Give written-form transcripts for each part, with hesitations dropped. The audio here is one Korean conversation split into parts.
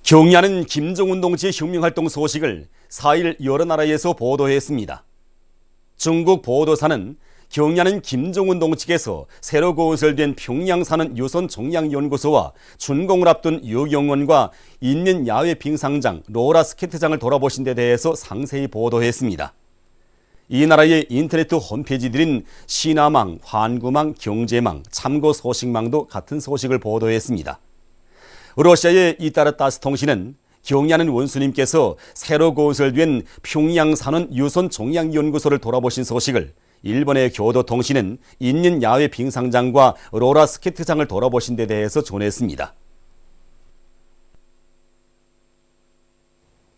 경야는 김정은 동지의 혁명활동 소식을 4일 여러 나라에서 보도했습니다. 중국 보도사는 경야는 김정은 동지께서 새로 건설된 평양산은 유선종양연구소와 준공을 앞둔 유경원과 인민 야외 빙상장, 로라 스케이트장을 돌아보신 데 대해서 상세히 보도했습니다. 이 나라의 인터넷 홈페이지들인 신화망, 환구망, 경제망, 참고 소식망도 같은 소식을 보도했습니다. 러시아의 이따르 따스 통신은 경야는 원수님께서 새로 건설된 평양산원 유선종양연구소를 돌아보신 소식을, 일본의 교도통신은 인민 야외 빙상장과 로라 스케이트장을 돌아보신 데 대해서 전했습니다.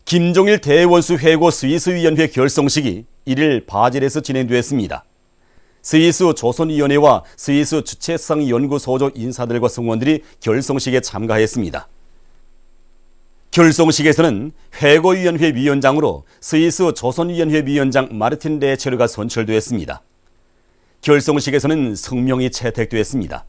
김종일 대원수 회고 스위스위원회 결성식이 1일 바젤에서 진행됐습니다. 스위스 조선위원회와 스위스 주체상연구소조 인사들과 성원들이 결성식에 참가했습니다. 결성식에서는 회고위원회 위원장으로 스위스 조선위원회 위원장 마르틴 레체르가 선출됐습니다. 결성식에서는 성명이 채택됐습니다.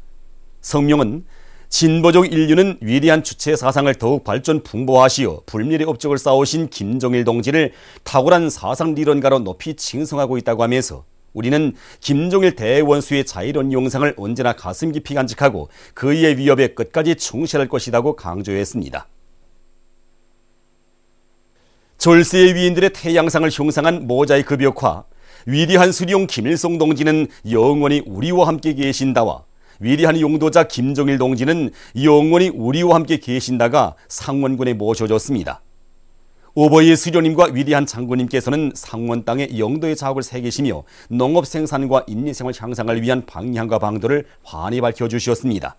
성명은 진보적 인류는 위대한 주체 사상을 더욱 발전 풍부화하시어 불멸의 업적을 쌓으신 김정일 동지를 탁월한 사상 리런가로 높이 칭송하고 있다고 하면서, 우리는 김정일 대원수의 자유로운 영상을 언제나 가슴 깊이 간직하고 그의 위협에 끝까지 충실할 것이라고 강조했습니다. 절세의 위인들의 태양상을 형상한 모자이크 벽화, 위대한 수령 김일성 동지는 영원히 우리와 함께 계신다와 위대한 용도자 김정일 동지는 영원히 우리와 함께 계신다가 상원군에 모셔졌습니다. 오버의 수령님과 위대한 장군님께서는 상원 땅에 영도의 자국을 새기시며 농업 생산과 인민생활 향상을 위한 방향과 방도를 환히 밝혀주셨습니다.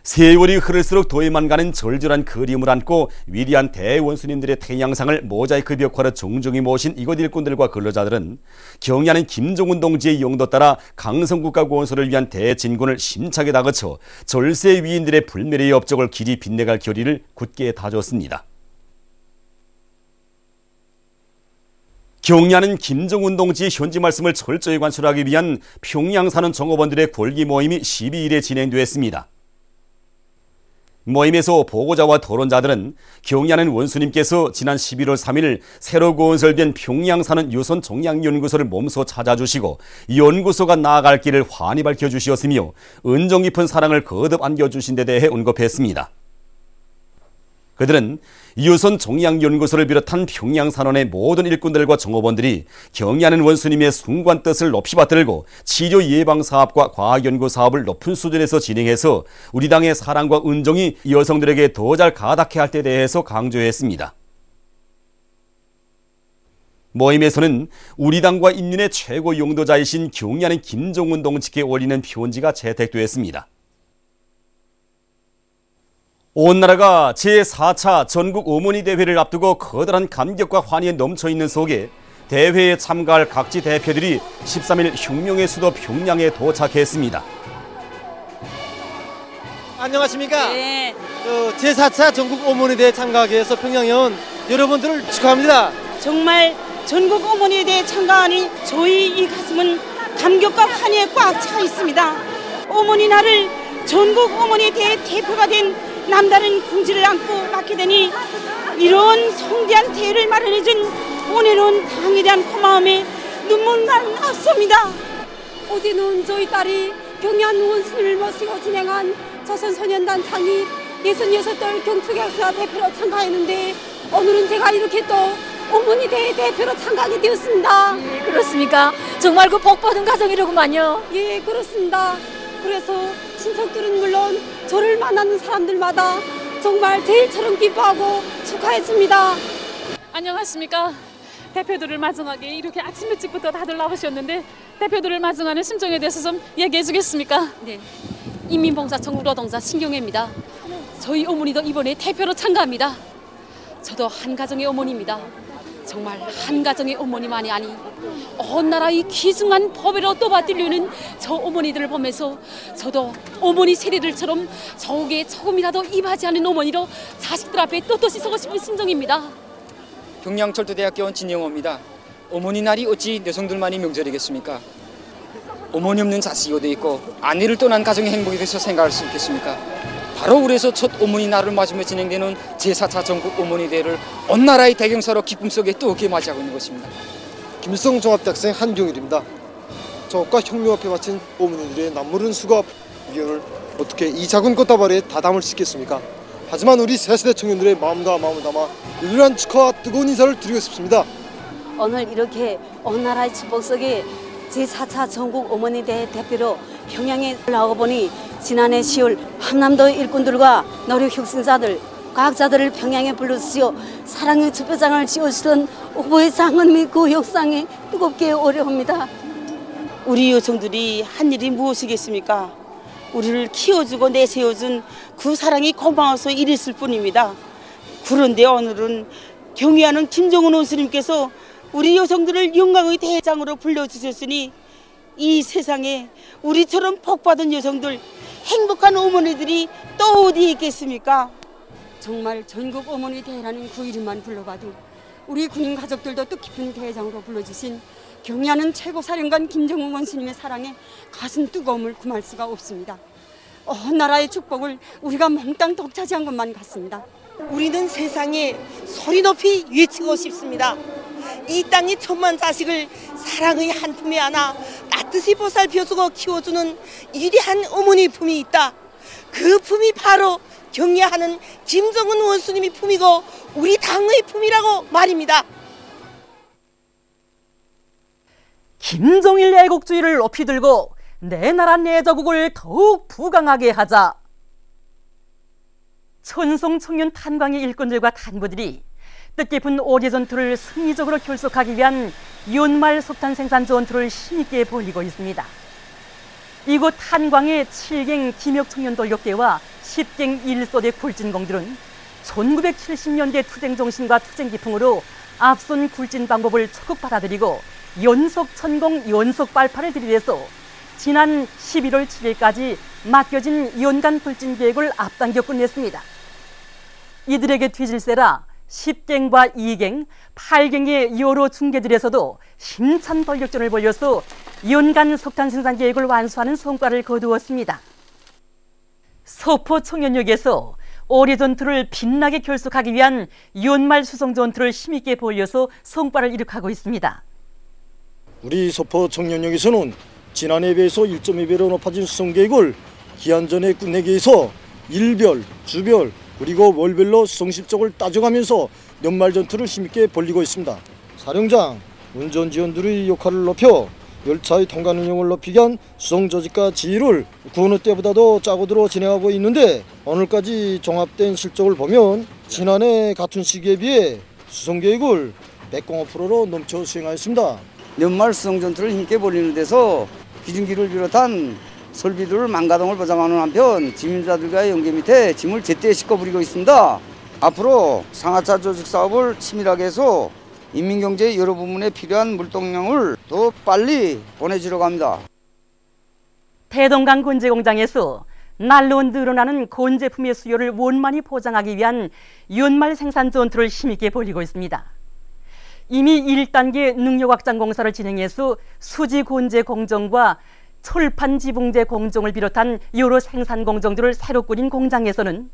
세월이 흐를수록 더해만 가는 절절한 그림을 안고 위대한 대원수님들의 태양상을 모자이크 벽화로 정중히 모신 이곳 일꾼들과 근로자들은 경야는 김정은 동지의 영도 따라 강성국가 건설을 위한 대진군을 심차게 다그쳐 절세 위인들의 불멸의 업적을 길이 빛내갈 결의를 굳게 다졌습니다. 경야는 김정은 동지의 현지 말씀을 철저히 관철하기 위한 평양산원 종업원들의 골기 모임이 12일에 진행됐습니다. 모임에서 보고자와 토론자들은 경야는 원수님께서 지난 11월 3일 새로 건설된 평양산원 유선종양연구소를 몸소 찾아주시고 연구소가 나아갈 길을 환히 밝혀주시었으며 은정 깊은 사랑을 거듭 안겨주신 데 대해 언급했습니다. 그들은 유선종양연구소를 비롯한 평양산원의 모든 일꾼들과 종업원들이 경야는 원수님의 숭고한 뜻을 높이 받들고 치료 예방사업과 과학연구사업을 높은 수준에서 진행해서 우리 당의 사랑과 은정이 여성들에게 더 잘 가닿게 할 때 대해서 강조했습니다. 모임에서는 우리 당과 인민의 최고 용도자이신 경야는 김정은 동지께 올리는 편지가 채택되었습니다. 온 나라가 제4차 전국 어머니 대회를 앞두고 커다란 감격과 환희에 넘쳐있는 속에 대회에 참가할 각지 대표들이 13일 혁명의 수도 평양에 도착했습니다. 안녕하십니까? 네. 제4차 전국 어머니 대회 참가하기 위해서 평양에 온 여러분들을 축하합니다. 정말 전국 어머니 대회 참가하니 저희 이 가슴은 감격과 환희에 꽉 차 있습니다. 어머니 날을 전국 어머니 대회 대표가 된 남다른 궁지를 안고 맡게 되니 이런 성대한 대회를 마련해준 오늘은 당에 대한 고마움에 눈물만 앞섭니다. 어제는 저희 딸이 경야는 원수님을 모시고 진행한 조선소년단 창립 66돌 경축역사 대표로 참가했는데, 오늘은 제가 이렇게 또 어머니 대회 대표로 참가하게 되었습니다. 예, 그렇습니까? 정말 그 복받은 가정이로구만요. 예, 그렇습니다. 그래서 친척들은 물론 저를 만나는 사람들마다 정말 제일처럼 기뻐하고 축하했습니다. 안녕하십니까? 대표들을 맞이하기 이렇게 아침 일찍부터 다들 나오셨는데 대표들을 맞이하는 심정에 대해서 좀 얘기해 주겠습니까? 네, 인민봉사청구노동자 신경애입니다. 저희 어머니도 이번에 대표로 참가합니다. 저도 한 가정의 어머니입니다. 정말 한 가정의 어머니만이 아니 온 나라의 귀중한 법외로 떠받들려는 저 어머니들을 보면서 저도 어머니 세대들처럼 저게 조금이라도 입하지 않은 어머니로 자식들 앞에 떳떳이 서고 싶은 심정입니다. 평양철도대학교 온 진영호입니다. 어머니 날이 어찌 여성들만이 명절이겠습니까? 어머니 없는 자식이 어디 있고 아내를 떠난 가정의 행복에 대해서 생각할 수 있겠습니까? 바로 그래서 첫 어머니 날을 맞으며 진행되는 제4차 전국 어머니 대회를 온 나라의 대경사로 기쁨 속에 뜨겁게 맞이하고 있는 것입니다. 김일성 종합대학생 한경일입니다. 저것과 혁명 앞에 바친 어머니들의 남모른 수고와 위경을 어떻게 이 작은 꽃다발에 다 담을 수 있겠습니까? 하지만 우리 새세대 청년들의 마음과 마음을 담아 유일한 축하와 뜨거운 인사를 드리고 싶습니다. 오늘 이렇게 온 나라의 축복 속에 제4차 전국 어머니 대회 대표로 평양에 나오고 보니 지난해 10월 함남도 일꾼들과 노력 혁신자들, 과학자들을 평양에 불러주시어 사랑의 투표장을 지어주던 후보의 장은 및 그 역상에 뜨겁게 오려옵니다. 우리 여성들이 한 일이 무엇이겠습니까? 우리를 키워주고 내세워준 그 사랑이 고마워서 이랬을 뿐입니다. 그런데 오늘은 경의하는 김정은 원수님께서 우리 여성들을 영광의 대장으로 불러주셨으니 이 세상에 우리처럼 복받은 여성들, 행복한 어머니들이 또 어디 있겠습니까? 정말 전국 어머니 대회라는 그 이름만 불러봐도 우리 군인 가족들도 뜻깊은 대장으로 불러주신 경의하는 최고사령관 김정은 원수님의 사랑에 가슴 뜨거움을 금할 수가 없습니다. 나라의 축복을 우리가 몽땅 독차지한 것만 같습니다. 우리는 세상에 소리 높이 외치고 싶습니다. 이 땅의 천만 자식을 사랑의 한 품에 안아 따뜻이 보살펴주고 키워주는 위대한 어머니 품이 있다. 그 품이 바로 경애하는 김정은 원수님의 품이고 우리 당의 품이라고 말입니다. 김정일 애국주의를 높이 들고 내 나라 내 조국을 더욱 부강하게 하자. 천송 청년 탄광의 일꾼들과 간부들이 뜻깊은 오제 전투를 승리적으로 결속하기 위한 연말 석탄 생산 전투를 힘있게 벌이고 있습니다. 이곳 탄광의 7갱 김혁청년 돌격대와 10갱 1소대 굴진공들은 1970년대 투쟁 정신과 투쟁 기풍으로 앞선 굴진 방법을 적극 받아들이고 연속 천공 연속 발파를 들이대서 지난 11월 7일까지 맡겨진 연간 굴진 계획을 앞당겨 끝냈습니다. 이들에게 뒤질세라 10갱과 2갱, 8갱의 여러 중계들에서도 힘찬 돌격전을 벌여서 연간 석탄 생산 계획을 완수하는 성과를 거두었습니다. 서포 청년역에서 오래 전투를 빛나게 결속하기 위한 연말 수송 전투를 힘있게 벌여서 성과를 이룩하고 있습니다. 우리 서포 청년역에서는 지난해에 비해서 1.2배로 높아진 수송 계획을 기한 전에 끝내기 위해서 일별, 주별, 그리고 월별로 수송 실적을 따져가면서 연말 전투를 힘있게 벌이고 있습니다. 사령장, 운전 지원들의 역할을 높여 열차의 통관 운영을 높이기 위한 수송 조직과 지휘를 그 어느 때보다도 짜고들어 진행하고 있는데 오늘까지 종합된 실적을 보면 지난해 같은 시기에 비해 수송 계획을 105%로 넘쳐 수행하였습니다. 연말 수송 전투를 힘있게 벌이는 데서 기중기를 비롯한 설비들 망가동을 보장하는 한편 지민자들과의 연계 밑에 짐을 제때 싣고 부리고 있습니다. 앞으로 상하차 조직 사업을 치밀하게 해서 인민경제의 여러 부문에 필요한 물동량을 더 빨리 보내주려고 합니다. 대동강 곤제공장에서 날로 늘어나는 곤제품의 수요를 원만히 보장하기 위한 연말 생산 전투를 힘있게 벌이고 있습니다. 이미 1단계 능력 확장 공사를 진행해서 수지 곤제 공정과 철판 지붕제 공정을 비롯한 여러 생산 공정들을 새로 꾸린 공장에서는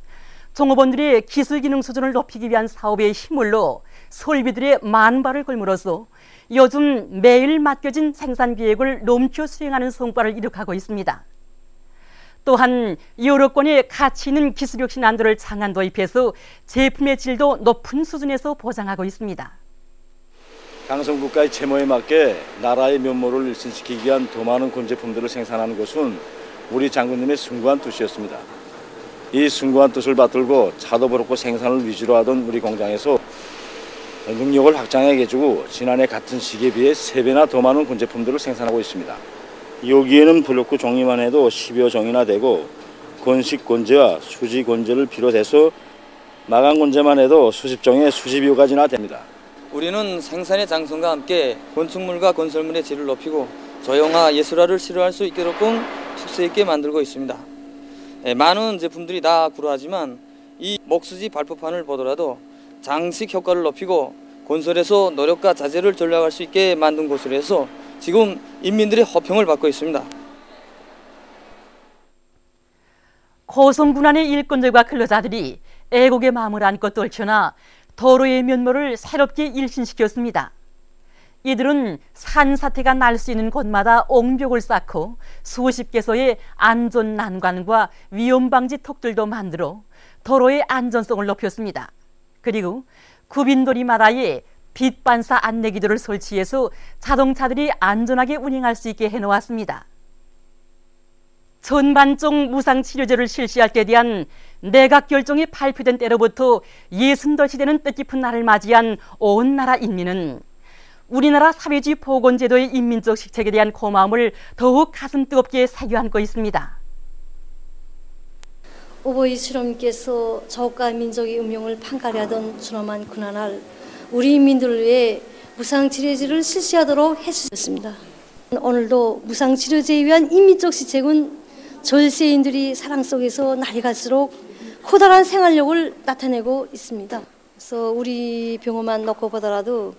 종업원들의 기술 기능 수준을 높이기 위한 사업에 힘을로 설비들의 만발을 걸므로써 요즘 매일 맡겨진 생산 계획을 넘겨 수행하는 성과를 이룩하고 있습니다. 또한 여러 건의 가치 있는 기술 혁신 안도를 장안 도입해서 제품의 질도 높은 수준에서 보장하고 있습니다. 강성국가의 채무에 맞게 나라의 면모를 일신시키기 위한 더 많은 곤제품들을 생산하는 것은 우리 장군님의 숭고한 뜻이었습니다. 이 숭고한 뜻을 받들고 차도 버릇고 생산을 위주로 하던 우리 공장에서 능력을 확장해주고 지난해 같은 시기에 비해 3배나 더 많은 곤제품들을 생산하고 있습니다. 여기에는 블록구 종이만 해도 10여 종이나 되고 건식 곤제와 수지 곤제를 비롯해서 마감 곤제만 해도 수십 종에 수십여 가지나 됩니다. 우리는 생산의 장성과 함께 건축물과 건설물의 질을 높이고 조형화, 예술화를 실현할 수 있도록 특색 있게 만들고 있습니다. 많은 제품들이 다 그러하지만 이 목수지 발포판을 보더라도 장식 효과를 높이고 건설에서 노력과 자재를 전략할 수 있게 만든 곳으로 해서 지금 인민들의 호평을 받고 있습니다. 고성군안의 일꾼들과 근로자들이 애국의 마음을 안고 떨쳐나 도로의 면모를 새롭게 일신시켰습니다. 이들은 산사태가 날 수 있는 곳마다 옹벽을 쌓고 수십 개소의 안전 난관과 위험방지 턱들도 만들어 도로의 안전성을 높였습니다. 그리고 구빈도리마다에 빛 반사 안내기도를 설치해서 자동차들이 안전하게 운행할 수 있게 해놓았습니다. 전반종 무상치료제를 실시할 때에 대한 내각 결정이 발표된 때로부터 60덧이 되는 뜻깊은 날을 맞이한 온 나라 인민은 우리나라 사회주의 보건제도의 인민적 식책에 대한 고마움을 더욱 가슴 뜨겁게 새겨안고 있습니다. 오보이 수령님께서 저국가 민족의 운명을 판가리하던 준엄한 그날 우리 인민들을 위해 무상치료제를 실시하도록 해주셨습니다. 오늘도 무상치료제에 위한 인민적 시책은 절세인들이 사랑 속에서 날이 갈수록 커다란 생활력을 나타내고 있습니다. 그래서 우리 병원만 놓고 보더라도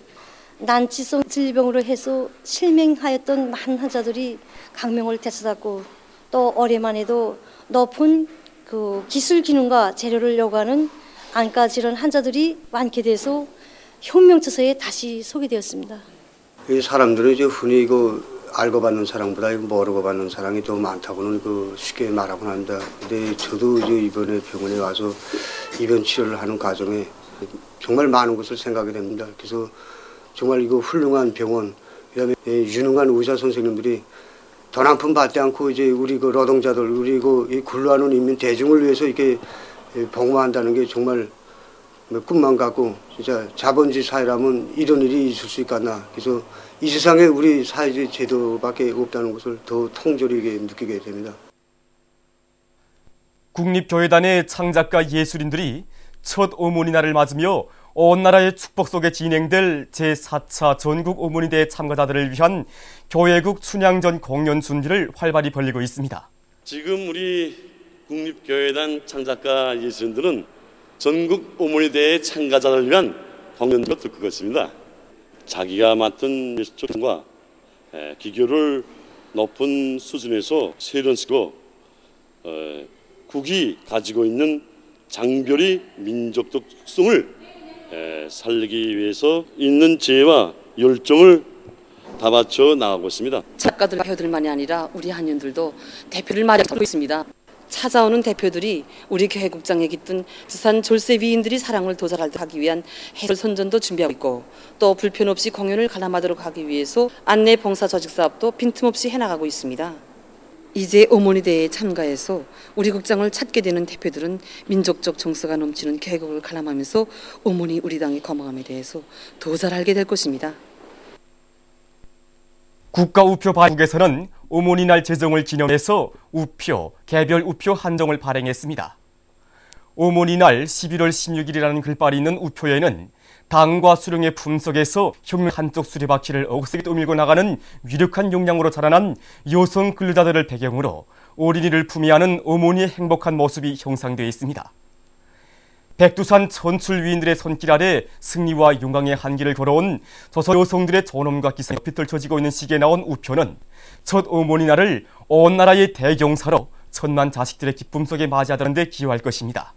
난치성 질병으로 해서 실명하였던 많은 환자들이 강명을 되찾았고 또 올해만 해도 높은 그 기술 기능과 재료를 요구하는 안과 질환 환자들이 많게 돼서 혁명처서에 다시 소개되었습니다. 이 사람들은 이제 흔히 알고 받는 사랑보다 모르고 받는 사랑이 더 많다고는 쉽게 말하곤 합니다. 근데 저도 이제 이번에 병원에 와서 입원 치료를 하는 과정에 정말 많은 것을 생각이 됩니다. 그래서 정말 훌륭한 병원, 그다음에 유능한 의사 선생님들이 돈 한 푼 받지 않고 이제 우리 노동자들, 우리 이 근로하는 인민 대중을 위해서 이렇게 복무한다는 게 정말 꿈만 같고 진짜 자본주의 사회라면 이런 일이 있을 수 있겠나. 그래서 이 세상에 우리 사회주의 제도밖에 없다는 것을 더 통절하게 느끼게 됩니다. 국립교회단의 창작가 예술인들이 첫 어머니 날을 맞으며 온 나라의 축복 속에 진행될 제4차 전국 어머니대회 참가자들을 위한 교회국 춘향전 공연 준비를 활발히 벌이고 있습니다. 지금 우리 국립교회단 창작가 예술인들은 전국 어머니대회 참가자들을 위한 공연을 듣고 있습니다. 자기가 맡은 예술과 기교를 높은 수준에서 세련시고 국이 가지고 있는 장별의 민족적 특성을 살리기 위해서 있는 지혜와 열정을 다 바쳐 나가고 있습니다. 작가들, 배우들만이 아니라 우리 한인들도 대표를 마련하고 있습니다. 찾아오는 대표들이 우리 교회국장에 깃든 부산 졸세 위인들이 사랑을 도달하기 위한 해설 선전도 준비하고 있고 또 불편 없이 공연을 관람하도록 하기 위해서 안내 봉사 조직 사업도 빈틈없이 해나가고 있습니다. 이제 어머니 대회에 참가해서 우리 국장을 찾게 되는 대표들은 민족적 정서가 넘치는 교회국을 관람하면서 어머니 우리 당의 거망함에 대해서 더 잘 알게 될 것입니다. 국가우표 발국에서는 어머니날 제정을 기념해서 우표, 개별 우표 한정을 발행했습니다. 어머니날 11월 16일이라는 글발이 있는 우표에는 당과 수령의 품속에서 혁명 한쪽 수레바퀴를 억세게 떠밀고 나가는 위력한 역량으로 자라난 여성 근로자들을 배경으로 어린이를 품에 안은 어머니의 행복한 모습이 형상되어 있습니다. 백두산 천출 위인들의 손길 아래 승리와 영광의 한길을 걸어온 조선 여성들의 존엄과 기성이 빗떨쳐지고 있는 시기에 나온 우표는 첫 어머니날을 온 나라의 대경사로 천만 자식들의 기쁨 속에 맞이하는 데 기여할 것입니다.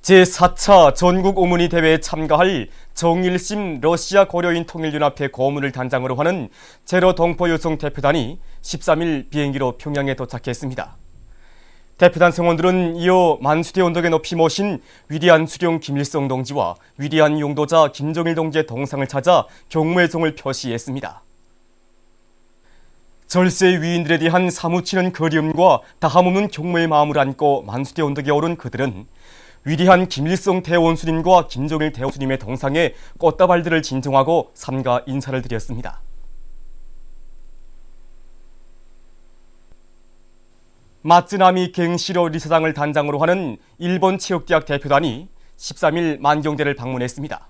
제4차 전국 어머니 대회에 참가할 정일심 러시아 고려인 통일연합회 고문을 단장으로 하는 제로동포 여성 대표단이 13일 비행기로 평양에 도착했습니다. 대표단 성원들은 이어 만수대 언덕에 높이 모신 위대한 수령 김일성 동지와 위대한 용도자 김정일 동지의 동상을 찾아 경무의 성을 표시했습니다. 절세 위인들에 대한 사무치는 그리움과 다함없는 경무의 마음을 안고 만수대 언덕에 오른 그들은 위대한 김일성 대원수님과 김정일 대원수님의 동상에 꽃다발들을 진정하고 삼가 인사를 드렸습니다. 마츠나미 갱시로 리사장을 단장으로 하는 일본 체육대학 대표단이 13일 만경대를 방문했습니다.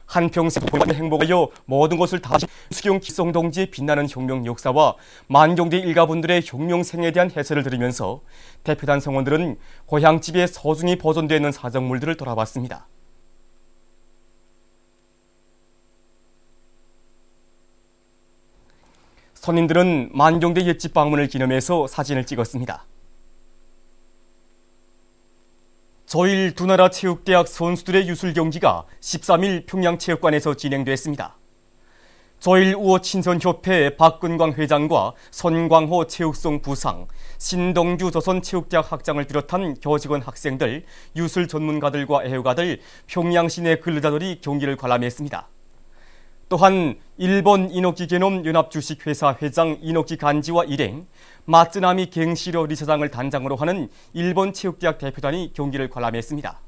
한평생 본인의 행복하여 모든 것을 다하신 수령 김일성 동지의 빛나는 혁명 역사와 만경대 일가분들의 혁명 생애에 대한 해설을 들으면서 대표단 성원들은 고향집에 소중히 보존되어 있는 사정물들을 돌아봤습니다. 선인들은 만경대 옛집 방문을 기념해서 사진을 찍었습니다. 저일 두 나라 체육대학 선수들의 유술 경기가 13일 평양체육관에서 진행됐습니다. 저일 우호 친선협회 박근광 회장과 선광호 체육성 부상, 신동규 조선체육대학 학장을 비롯한 교직원 학생들, 유술 전문가들과 애호가들, 평양시내 근로자들이 경기를 관람했습니다. 또한 일본 이노키 게놈 연합주식회사 회장 이노키 간지와 일행, 마츠나미 갱시로 리사장을 단장으로 하는 일본 체육대학 대표단이 경기를 관람했습니다.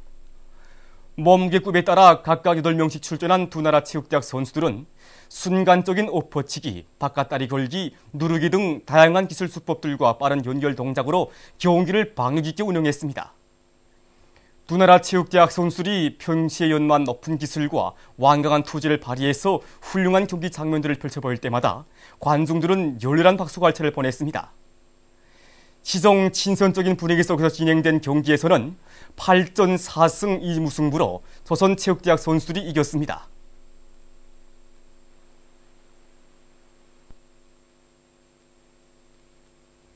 몸개급에 따라 각각 8명씩 출전한 두 나라 체육대학 선수들은 순간적인 오퍼치기, 바깥다리 걸기, 누르기 등 다양한 기술 수법들과 빠른 연결 동작으로 경기를 박력 있게 운영했습니다. 두 나라 체육대학 선수들이 평시에 연만 높은 기술과 완강한 투지를 발휘해서 훌륭한 경기 장면들을 펼쳐보일 때마다 관중들은 열렬한 박수갈채를 보냈습니다. 시정 친선적인 분위기 속에서 진행된 경기에서는 8전 4승 2무승부로 조선체육대학 선수들이 이겼습니다.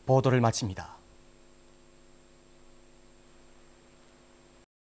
보도를 마칩니다.